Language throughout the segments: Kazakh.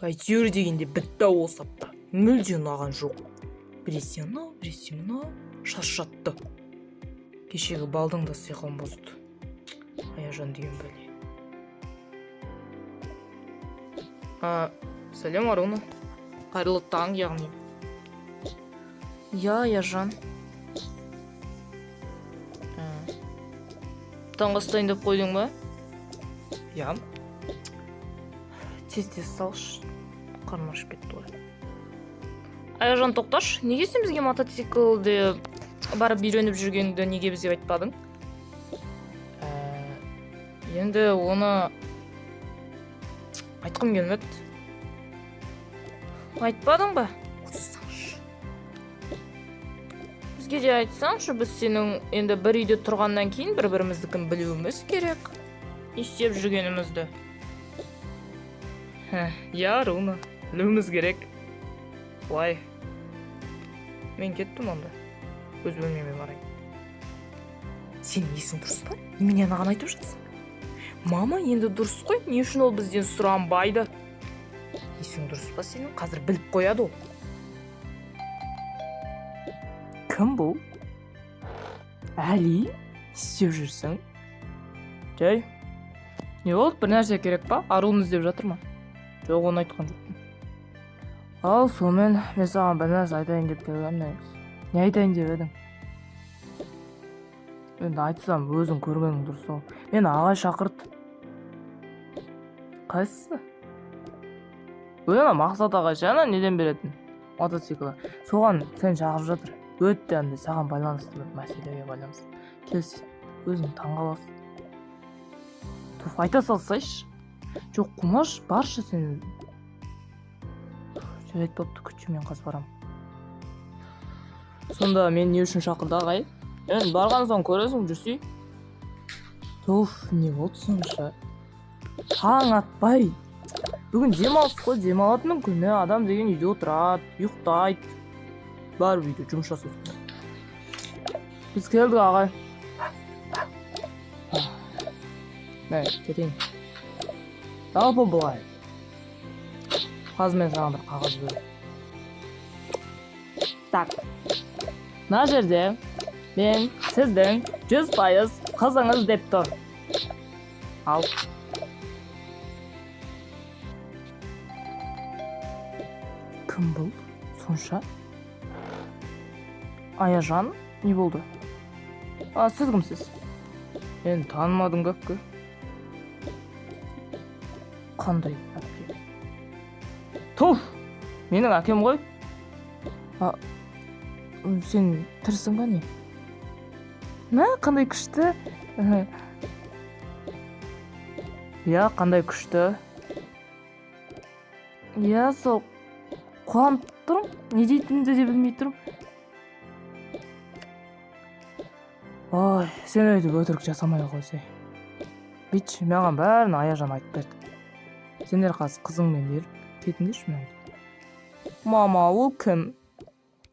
әйтеуір дегенде бітті осапта. Мүлде ұнаған жоқ. Біресе мынау шаршатты. Кешегі балдың да сиқын бұзды. Аяжан деген бәле. Сәлем Аруна. Қайырлы таң яғни. Я, Аяжан. Таңғы астайын деп қойдың ба? Я. Тез салшы. Қарным ашып кетті ғой. Аяжан, тоқташ, неге сен бізге мотоциклде барып үйреніп жүргенді неге бізге айтпадың? Енді оны айтқым келмеді. Айтпадың ба? Айтсаңшы. Бізге де айтсаңшы, біз сенің енді бір үйде тұрғаннан кейін бір-біріміздікін білуіміз керек. Не істеп жүргенімізді. Я, Аруна, білуіміз керек. Былай. Мен кеттім онда. Өз бөлмеме барайын. Сен есің дұрыс па? Немене анаған айтып жатсың? Мама енді дұрыс қой, не үшін ол бізден сұранбайды? Есің дұрыс па сенің? Қазір біліп қояды ол. Кім бұл? Әли? Істеп жүрсің? Жай. Не болды? Бір нәрсе керек па? Аруын іздеп жатыр ма? Жоқ, оны айтқан жоқпын. Ал, сонымен мен саған бір нәрсе айтайын деп келгенмін негізі. Не айтайын деп едің? Енді айтсам, өзің көргенің дұрыс ол. Мен ағай шақырды. Қайсысы? Өлі Мақсат ағай жаңа неден беретін? Мотоциклі. Соған сен шақырып жатыр. Өтті әнде саған байланысты бір мәселеге байланысты. Келсін, өзің таңғаласың. Туф, айта салсайшы. Жоқ, құмаш, баршы сен өзің. Жарайды бопты, күтші, мен қазір барам. Сонда мен не үшін шақырды ағай? Енді барған соң көресің, жүрсей. Туф, не болды сонша? Таң атпай. Бүгін демалыс қой, демалатынның күні адам деген үйде отырады, ұйықтайды. Бар үйде жұмыс жасасың. Біз келдік ағай. Мәй, кетейін. Жалпы бұлай. Қазір мен саған бір қағаз берем. Так. Мына жерде мен сіздің 100% қызыңыз деп тұр. Ал. Кім бұл? Сонша? Аяжан? Не болды? Сіз кімсіз? Мен танымадың көпкі. Қандай әке? Туф! Менің әкем ғой. Сен тірісің ба не? Қандай күшті? Я, қандай күшті? Я, сол қуанып тұрым. Не дейтінімді де білмей тұрым. Ой, сен өйтіп өтірік жасамай қойсай. Битші, маған бәрін Аяжан айтып берді. Сендер қазір қызыңмен беріп, кетіңдерші мен. Мама, ол кім?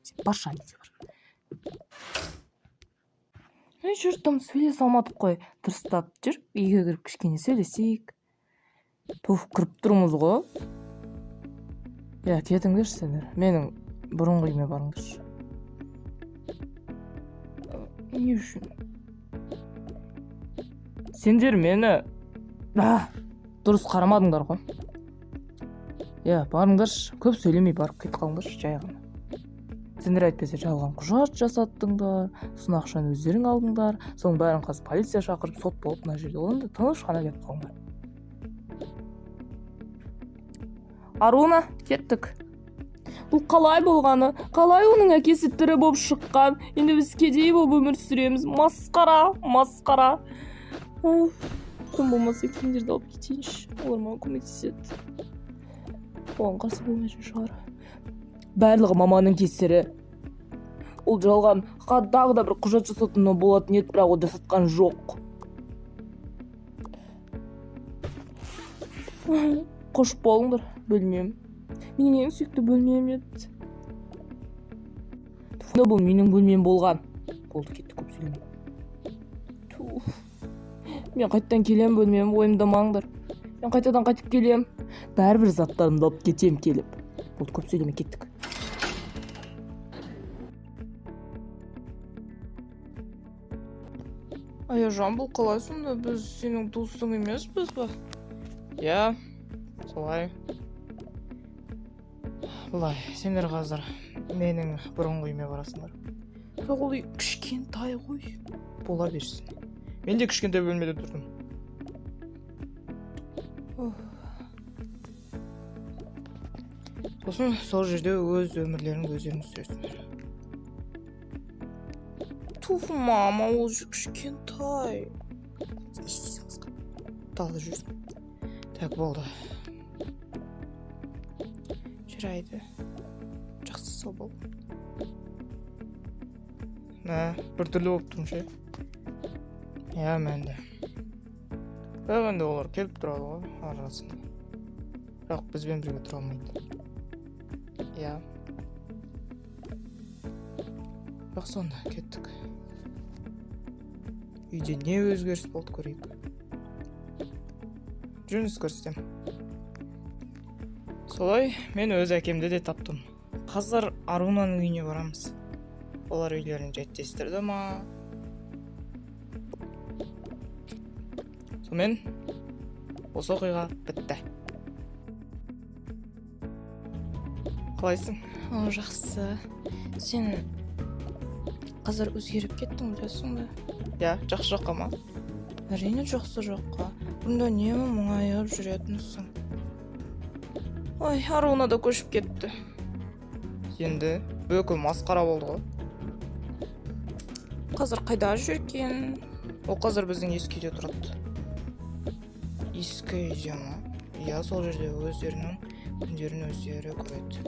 Сен барша неге бар. Жұрттым, сөйлесе алмадық қой. Дұрыстап жүр, үйге кіріп кішкене сөйлесейік. Туф, кіріп тұрмыз ғой. Я, кетіңдерші сендер. Менің бұрынғы үйіме барыңдаршы. Не үшін? Сендер мені дұрыс қарамадыңдар ғой. Я, барыңдаршы, көп сөйлемей барып кет қалыңдаршы, жай ғана. Сендер әйтпесе жалған құжат жасаттыңдар, сосын ақшаны өздерің алдыңдар, соның бәрін қазір полиция шақырып, сот болып мына жерде. Онда тыныш қана кетіп қалыңдар. Аруна, кеттік. Бұл қалай болғаны? Қалай оның әкесі тірі болып шыққан? Енді біз кедей болып өмір сүреміз. Масқара. Кім болмаса киімдерді алып кетейінші. Олар маған көмектеседі. Оған қарсы болмайтын шығар. Барлығы маманың кесірі. Ол жалған тағы да бір құжат жасатуына болатын еді, бірақ ол жасатқан жоқ. Қош болыңдар, бөлмем. Менің ең сүйікті бөлмем еді. Бұл менің бөлмем болған. Болды, кетті, көп сөйлеме. Мен қайттан келем, бөлмем, ойымдамаңдар. Мен қайтадан қайтып келем. Бәрібір заттарымды алып кетем келіп. Болды, көп сөйлеме, кеттік. Аяжан, бұл қалай сонда? Біз сенің досың емеспіз ба? Я, солай. Былай, сендер қазір менің бұрынғы үйіме барасыңдар. Бірақ ол үй кішкентай ғой. Бола берсін. Мен де кішкентай бөлмеде тұрдым. Сосын сол жерде өз өмірлеріңді өздеріңіз сүресіңдер. Туф, мама, ол кішкентай. Не істейсің қызға? Далада жүрсің. Так, болды. Жарайды. Жақсы, сол болды. Біртүрлі болып тұрмын ше. Я, мен де. Бірақ енді олар келіп тұрады ғой арасында. Бірақ бізбен бірге тұра алмайды. Я. Бірақ сонда кеттік. Үйде не өзгеріс болды көрейік. Жүріңіз көрсетем. Солай, мен өз әкемді де таптым. Қазір Арунаның үйіне барамыз. Олар үйлерін жеттестірді ма? Сонымен, осы оқиға бітті. Қалайсың? О, жақсы. Сен қазір өзгеріп кеттің, білесің бе? Я, жақсы жаққа ма? Әрине жақсы жаққа. Бұнда немі мұңайып жүретінсің? Ой, Аруна да көшіп кетті. Енді бөкі масқара болды ғой. Қазір қайда жүрген? Ол қазір біздің ескі үйде тұрады. Ескі үйде ма? Я, сол жерде өздерінің күндерін өздері көреді.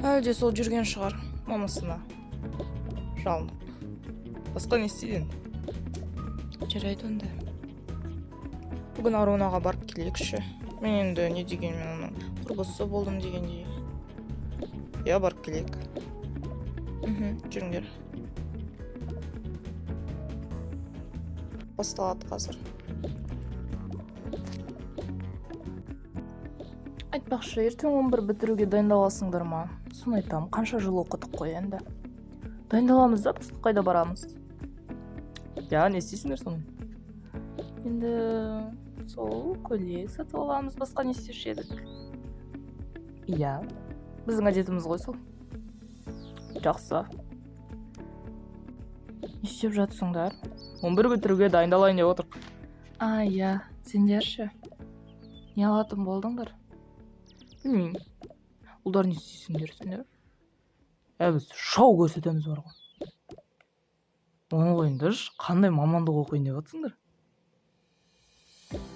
Әлде сол жүрген шығар, мамасына жалынып. Басқа не істейді? Жарайды онда. Бүгін Арунаға барып келейікші. Мен енді не дегенмен оның құрбысы болдым дегендей. Я, барып келейік. Жүріңдер. Басталады қазір. Айтпақшы, ертең 11 бітіруге дайындаласыңдар ма? Соны айтам, қанша жыл оқыдық қой енді. Дайындаламыз да, басқа қайда барамыз? Я, не істейсіңдер соны? Енді сол көйлек сатып аламыз, басқа не істеуші едік? Я, біздің әдетіміз ғой сол. Жақсы. Не істеп жатсыңдар? 11 бітіруге дайындалайын деп отыр. Я, сендерші. Не алатын болдыңдар? Білмеймін. Ұлдар не істейсіңдер сендер? Біз шоу көрсетеміз бар ғой. Оны қойыңдар, қандай мамандық оқиын деп жатсыңдар?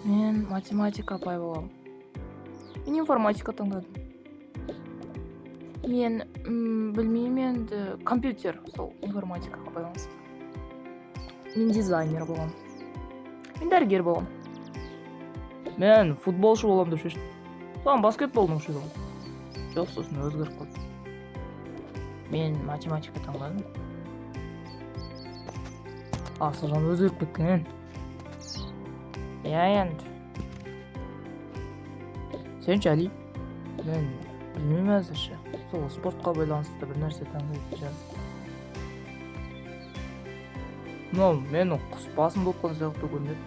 Мен математика апай боламын. Мен информатика таңдадым. Мен білмеймін енді компьютер, сол информатикаға байланысты. Мен дизайнер болам. Мен дәрігер болам. Мен футболшы болам деп шештім. Соған баскетболдың шештім. Жоқ, сосын өзгеріп қалды. Мен математика таңдадым. Асылжан өзгеріп кеткен. Я, енді. Сен Жали? Мен білмеймін әзірше. Сол спортқа байланысты бір нәрсе таңдайды жан. Мен құс басым болып қалған сияқты көрінеді.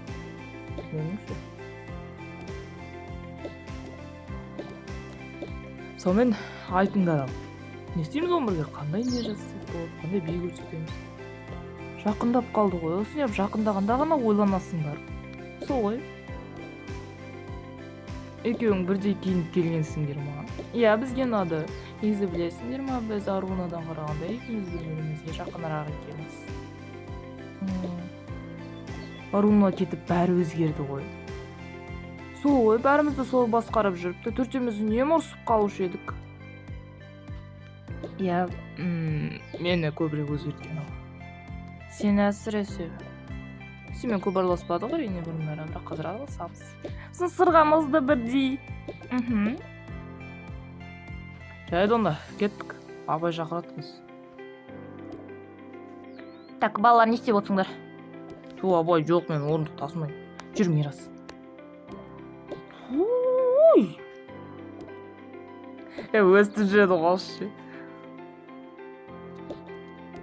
Меніңше. Сонымен айтыңдар ал. Не істейміз он бірге? Қандай не жасап болады? Қандай бей көрсетеміз? Жақындап қалды ғой. Осы не жақындағанда ғана ойланасыңдар. Сол ғой. Екеуің бірдей киініп келгенсіңдер ма? Я, бізге ұнады. Негізі білесіңдер ма, біз Арунадан қарағанда екеуміз бір-бірімізге жақынырақ екенбіз. Аруна кетіп бәрі өзгерді ғой. Сол ғой, бәрімізді сол басқарып жүріпті. Төртеуміз үнемі ұрсып қалушы едік. Я, мені көбірек өзгерткен ал. Сен әсіресе. Сенімен көп араласпадық әрине бұрындары, бірақ қазір араласамыз. Сын сырғамызды бірдей. Жайды онда, кеттік. Абай шақыратқыз. Так, балалар не істеп отырсыңдар? Абай, жоқ, мен орындық тасымайым. Жүр, Мирас. ой өстіп жүреді қолшы.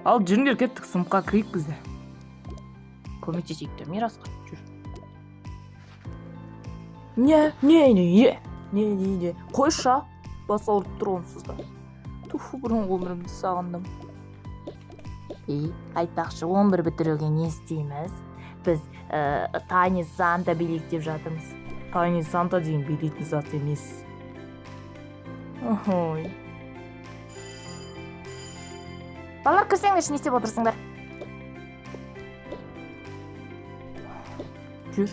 Ал жүріңдер, кеттік, сыныпқа кірейік бізде. Көмектесейік те, Мирасқа жүр. Не қойша, бас ауырып тұр онсыз да. Туфу, бұрынғы өмірімді сағындым. Айтпақшы, 11 бітіруге не істейміз? Біз Тайни Санта билейік деп жатырмыз. Тайни Санта деген билейтін зат емес. Ой. Балалар, кірсеңдерші, не істеп отырсыңдар? Жүр.